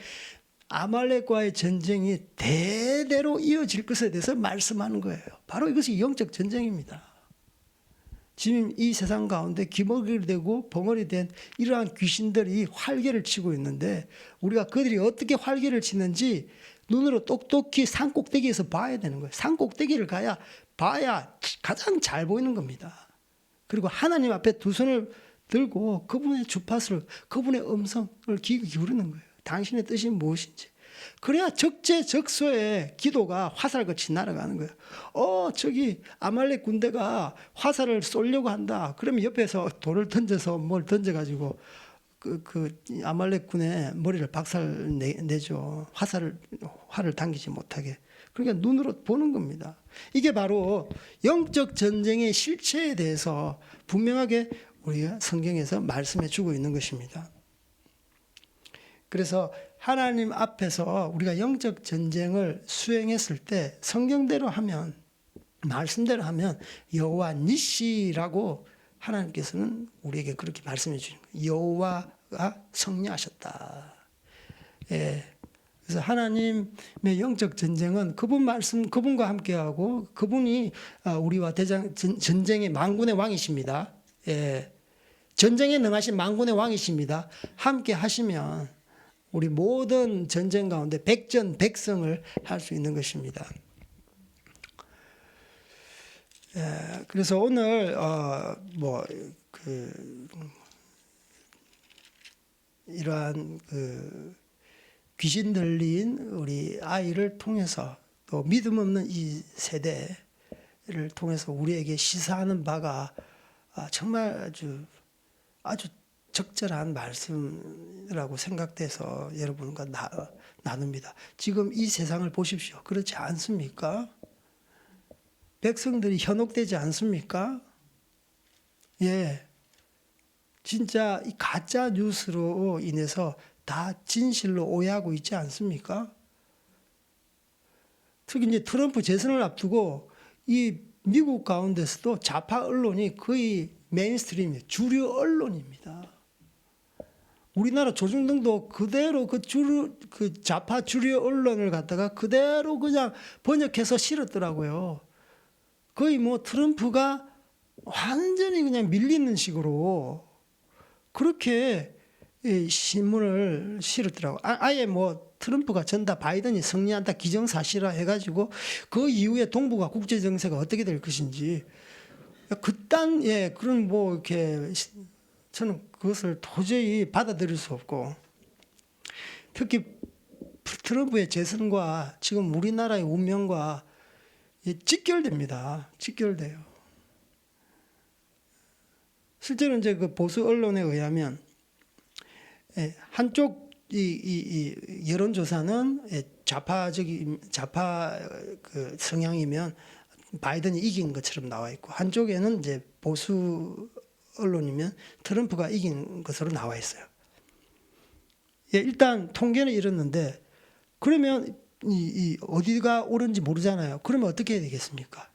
아말렉과의 전쟁이 대대로 이어질 것에 대해서 말씀하는 거예요. 바로 이것이 영적 전쟁입니다. 지금 이 세상 가운데 기먹이 되고 벙어리 된 이러한 귀신들이 활개를 치고 있는데 우리가 그들이 어떻게 활개를 치는지 눈으로 똑똑히 산 꼭대기에서 봐야 되는 거예요. 산 꼭대기를 봐야 가장 잘 보이는 겁니다. 그리고 하나님 앞에 두 손을 들고 그분의 주파수를, 그분의 음성을 귀 기울이는 거예요. 당신의 뜻이 무엇인지. 그래야 적재적소에 기도가 화살같이 날아가는 거예요. 저기 아말렉 군대가 화살을 쏘려고 한다. 그러면 옆에서 돌을 던져서 뭘 던져가지고 그 아말렉 군의 머리를 박살 내죠. 활을 당기지 못하게. 그러니까 눈으로 보는 겁니다. 이게 바로 영적 전쟁의 실체에 대해서 분명하게 우리가 성경에서 말씀해 주고 있는 것입니다. 그래서 하나님 앞에서 우리가 영적 전쟁을 수행했을 때 성경대로 하면, 말씀대로 하면 여호와 니시라고 하나님께서는 우리에게 그렇게 말씀해 주시는 거예요. 여호와가 승리하셨다. 예. 그래서 하나님의 영적 전쟁은 그분 말씀, 그분과 함께하고 그분이 우리와 전쟁의 만군의 왕이십니다. 예. 전쟁에 능하신 만군의 왕이십니다. 함께 하시면 우리 모든 전쟁 가운데 백전백승을 할 수 있는 것입니다. 예. 그래서 오늘 이러한 귀신 들린 우리 아이를 통해서 또 믿음 없는 이 세대를 통해서 우리에게 시사하는 바가 정말 아주 적절한 말씀이라고 생각돼서 여러분과 나눕니다. 지금 이 세상을 보십시오. 그렇지 않습니까? 백성들이 현혹되지 않습니까? 예. 진짜 이 가짜 뉴스로 인해서 다 진실로 오해하고 있지 않습니까? 특히 이제 트럼프 재선을 앞두고 이 미국 가운데서도 좌파 언론이 거의 메인스트림이에요. 주류 언론입니다. 우리나라 조중동도 그대로 그 좌파 주류 언론을 갖다가 그대로 그냥 번역해서 실었더라고요. 거의 뭐 트럼프가 완전히 그냥 밀리는 식으로 그렇게 신문을 실었더라고요. 아예 뭐 트럼프가 전다 바이든이 승리한다 기정사실화 해가지고 그 이후에 동북아 국제정세가 어떻게 될 것인지 그딴 그런 뭐 이렇게 저는 그것을 도저히 받아들일 수 없고 특히 트럼프의 재선과 지금 우리나라의 운명과 직결됩니다. 직결돼요. 실제로 이제 그 보수 언론에 의하면 한쪽 이 여론조사는 좌파 그 성향이면 바이든이 이긴 것처럼 나와 있고 한쪽에는 이제 보수 언론이면 트럼프가 이긴 것으로 나와 있어요. 일단 통계는 이렇는데 그러면 이 어디가 옳은지 모르잖아요. 그러면 어떻게 해야 되겠습니까?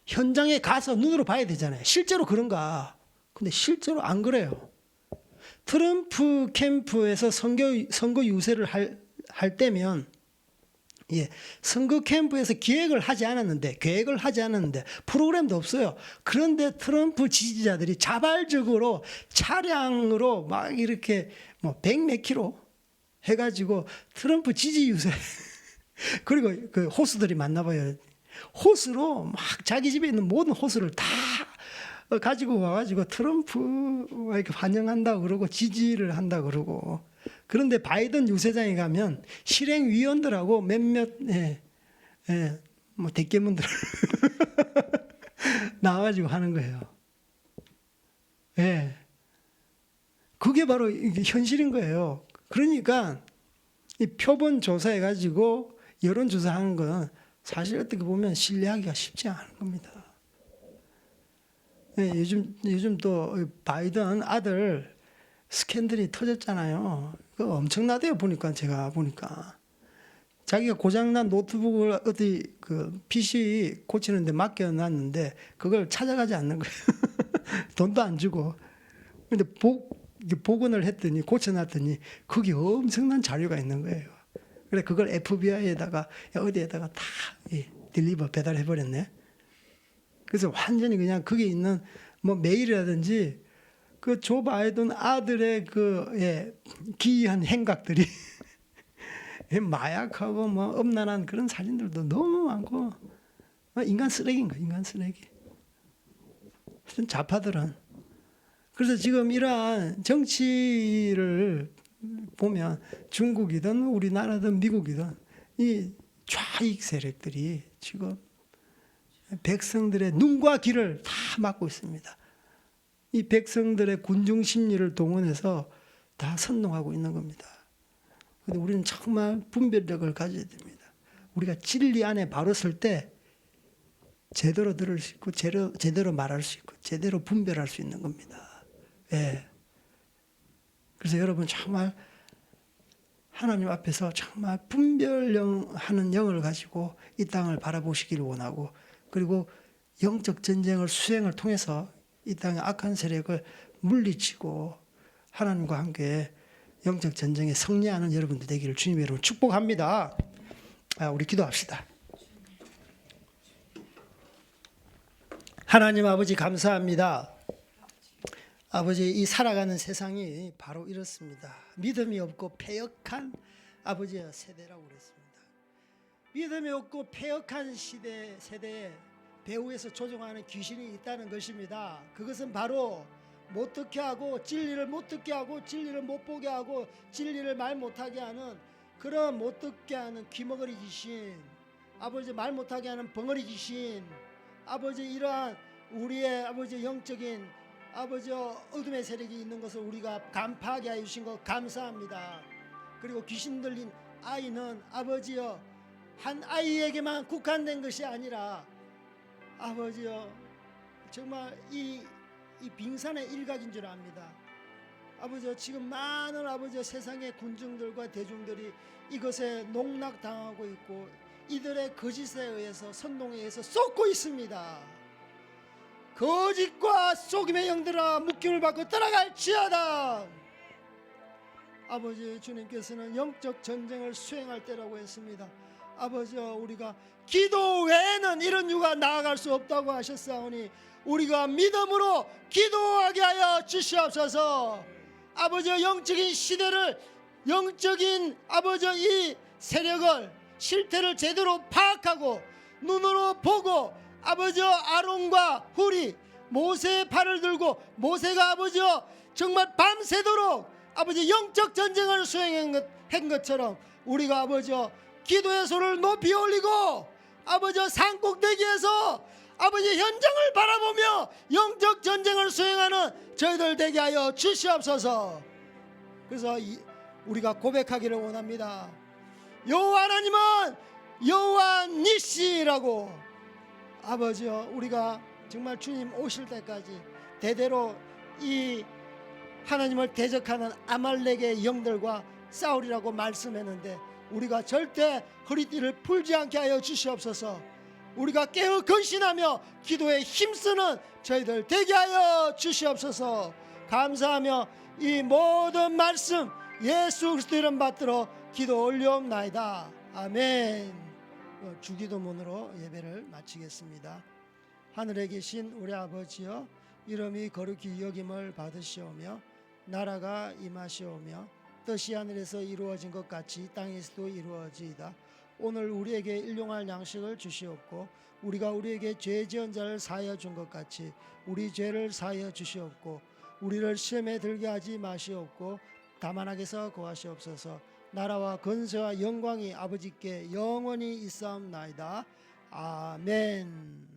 현장에 가서 눈으로 봐야 되잖아요. 실제로 그런가? 근데 실제로 안 그래요. 트럼프 캠프에서 선거 유세를 할 때면 선거 캠프에서 계획을 하지 않았는데 프로그램도 없어요. 그런데 트럼프 지지자들이 자발적으로 차량으로 막 이렇게 뭐 100몇 킬로 해가지고 트럼프 지지 유세 그리고 그 호수들이 많나봐요. 호수로 막 자기 집에 있는 모든 호수를 다 가지고 와가지고 트럼프가 이렇게 환영한다고 그러고 지지를 한다고 그러고 그런데 바이든 유세장에 가면 실행위원들하고 몇몇 뭐 대깨문들 나와가지고 하는 거예요. 그게 바로 이게 현실인 거예요. 그러니까 이 표본 조사해가지고 여론조사하는 건 사실 어떻게 보면 신뢰하기가 쉽지 않은 겁니다. 요즘 또 바이든 아들 스캔들이 터졌잖아요. 그거 엄청나대요. 제가 보니까 자기가 고장난 노트북을 어디 그 PC 고치는데 맡겨놨는데 그걸 찾아가지 않는 거예요. 돈도 안 주고. 근데 복원을 했더니 고쳐놨더니 거기 엄청난 자료가 있는 거예요. 그래 그걸 FBI에다가 어디에다가 다 딜리버 배달해 버렸네. 그래서 완전히 그냥 거기 있는 뭐 메일이라든지 그 조 바이든 아들의 기이한 행각들이 마약하고 뭐 음란한 그런 사진들도 너무 많고 인간 쓰레기인 거야, 인간 쓰레기. 하여튼 좌파들은 그래서 지금 이러한 정치를 보면 중국이든 우리나라든 미국이든 이 좌익 세력들이 지금 백성들의 눈과 귀를 다 막고 있습니다. 이 백성들의 군중 심리를 동원해서 다 선동하고 있는 겁니다. 그런데 우리는 정말 분별력을 가져야 됩니다. 우리가 진리 안에 바로 설 때 제대로 들을 수 있고 제대로 말할 수 있고 제대로 분별할 수 있는 겁니다. 그래서 여러분 정말 하나님 앞에서 정말 분별하는 영을 가지고 이 땅을 바라보시기를 원하고, 그리고 영적 전쟁을 수행을 통해서 이 땅의 악한 세력을 물리치고 하나님과 함께 영적 전쟁에 승리하는 여러분들 되기를 주님의 이름으로 축복합니다. 우리 기도합시다. 하나님 아버지 감사합니다. 아버지, 이 살아가는 세상이 바로 이렇습니다. 믿음이 없고 패역한 아버지의 세대라고 그랬습니다. 믿음이 없고 패역한 세대에 배후에서 조종하는 귀신이 있다는 것입니다. 그것은 바로 못 듣게 하고, 진리를 못 듣게 하고, 진리를 못 보게 하고, 진리를 말 못하게 하는 그런 못 듣게 하는 귀머거리 귀신, 아버지 말 못하게 하는 벙어리 귀신, 아버지 이러한 우리의 아버지 영적인 아버지 어둠의 세력이 있는 것을 우리가 간파하게 하여 주신 것 감사합니다. 그리고 귀신 들린 아이는 아버지여 한 아이에게만 국한된 것이 아니라 아버지여 정말 이 빙산의 일각인 줄 압니다. 아버지여, 지금 많은 아버지여 세상의 군중들과 대중들이 이것에 농락당하고 있고 이들의 거짓에 의해서 선동에 의해서 쏟고 있습니다. 거짓과 속임의 영들아, 묶임을 받고 떠나갈지어다. 아버지, 주님께서는 영적 전쟁을 수행할 때라고 했습니다. 아버지여, 우리가 기도 외에는 이런 유가 나아갈 수 없다고 하셨사오니 우리가 믿음으로 기도하게 하여 주시옵소서. 아버지여, 영적인 시대를, 영적인 아버지여 이 세력을, 실태를 제대로 파악하고 눈으로 보고 아버지여, 아론과 훌이 모세의 팔을 들고 모세가 아버지여 정말 밤새도록 아버지 영적 전쟁을 수행한 것처럼 우리가 아버지여 기도의 소리를 높이 올리고 아버지여 산꼭대기에서 아버지 현장을 바라보며 영적 전쟁을 수행하는 저희들 되게 하여 주시옵소서. 그래서 우리가 고백하기를 원합니다. 여호와 하나님은 여호와 니시라고. 아버지여, 우리가 정말 주님 오실 때까지 대대로 이 하나님을 대적하는 아말렉의 영들과 싸우리라고 말씀했는데 우리가 절대 허리띠를 풀지 않게 하여 주시옵소서. 우리가 깨어 근신하며 기도에 힘쓰는 저희들 되게 하여 주시옵소서. 감사하며 이 모든 말씀 예수 그리스도 이름 받들어 기도 올려옵나이다. 아멘. 주기도문으로 예배를 마치겠습니다. 하늘에 계신 우리 아버지여, 이름이 거룩히 여김을 받으시오며 나라가 임하시오며 뜻이 하늘에서 이루어진 것 같이 땅에서도 이루어지이다. 오늘 우리에게 일용할 양식을 주시옵고 우리가 우리에게 죄 지은 자를 사하여 준 것 같이 우리 죄를 사하여 주시옵고 우리를 시험에 들게 하지 마시옵고 다만 악에서 구하시옵소서. 나라와 권세와 영광이 아버지께 영원히 있사옵나이다. 아멘.